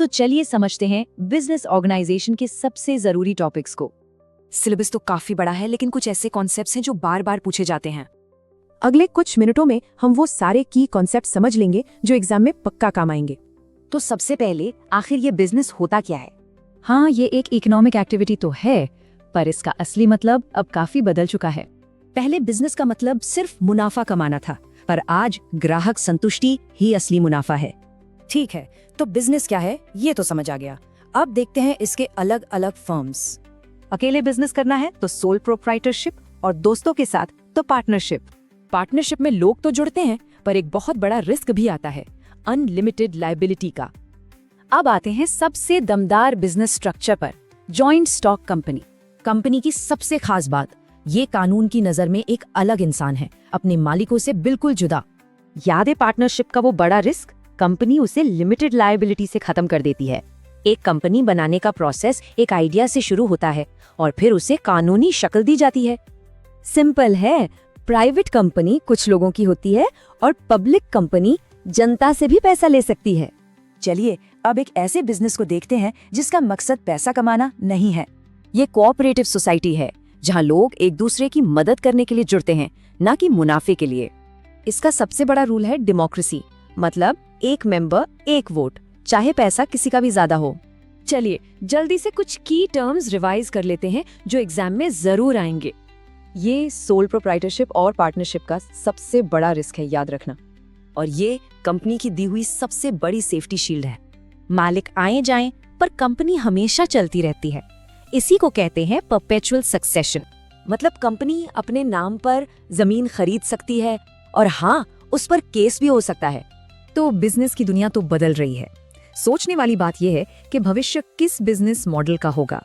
तो चलिए समझते हैं बिजनेस ऑर्गेनाइजेशन के सबसे जरूरी टॉपिक्स को। सिलेबस तो काफी बड़ा है, लेकिन कुछ ऐसे कॉन्सेप्ट्स हैं जो बार बार पूछे जाते हैं। अगले कुछ मिनटों में हम वो सारे की कॉन्सेप्ट समझ लेंगे जो एग्जाम में पक्का काम आएंगे। तो सबसे पहले आखिर ये बिजनेस होता क्या है? हाँ, ये एक इकोनॉमिक एक्टिविटी तो है, पर इसका असली मतलब अब काफी बदल चुका है। पहले बिजनेस का मतलब सिर्फ मुनाफा कमाना था, पर आज ग्राहक संतुष्टि ही असली मुनाफा है। ठीक है, तो बिजनेस क्या है ये तो समझ आ गया। अब देखते हैं इसके अलग अलग फर्म्स। अकेले बिजनेस करना है तो सोल प्रोप्राइटरशिप, और दोस्तों के साथ तो पार्टनरशिप। पार्टनरशिप में लोग तो जुड़ते हैं, पर एक बहुत बड़ा रिस्क भी आता है, अनलिमिटेड लायबिलिटी का। अब आते हैं सबसे दमदार बिजनेस स्ट्रक्चर पर, जॉइंट स्टॉक कंपनी। कंपनी की सबसे खास बात, ये कानून की नजर में एक अलग इंसान है, अपने मालिकों से बिल्कुल जुदा। याद है पार्टनरशिप का वो बड़ा रिस्क? कंपनी उसे लिमिटेड लायबिलिटी से खत्म कर देती है। एक कंपनी बनाने का प्रोसेस एक आइडिया से शुरू होता है और फिर उसे कानूनी शक्ल दी जाती है। सिंपल है, प्राइवेट कंपनी कुछ लोगों की होती है और पब्लिक कंपनी जनता से भी पैसा ले सकती है। चलिए अब एक ऐसे बिजनेस को देखते हैं जिसका मकसद पैसा कमाना नहीं है। ये कोऑपरेटिव सोसाइटी है, जहां लोग एक दूसरे की मदद करने के लिए जुड़ते हैं, न कि मुनाफे के लिए। इसका सबसे बड़ा रूल है डेमोक्रेसी, मतलब एक मेंबर एक वोट, चाहे पैसा किसी का भी ज्यादा हो। चलिए जल्दी से कुछ की टर्म्स रिवाइज कर लेते हैं जो एग्जाम में जरूर आएंगे। ये सोल प्रोप्राइटरशिप और पार्टनरशिप का सबसे बड़ा रिस्क है, याद रखना। और ये कंपनी की दी हुई सबसे बड़ी सेफ्टी शील्ड है। मालिक आए जाएं, पर कंपनी हमेशा चलती रहती है। इसी को कहते हैं परपेचुअल सक्सेशन। मतलब कंपनी अपने नाम पर जमीन खरीद सकती है और हाँ, उस पर केस भी हो सकता है। तो बिजनेस की दुनिया तो बदल रही है। सोचने वाली बात यह है कि भविष्य किस बिजनेस मॉडल का होगा।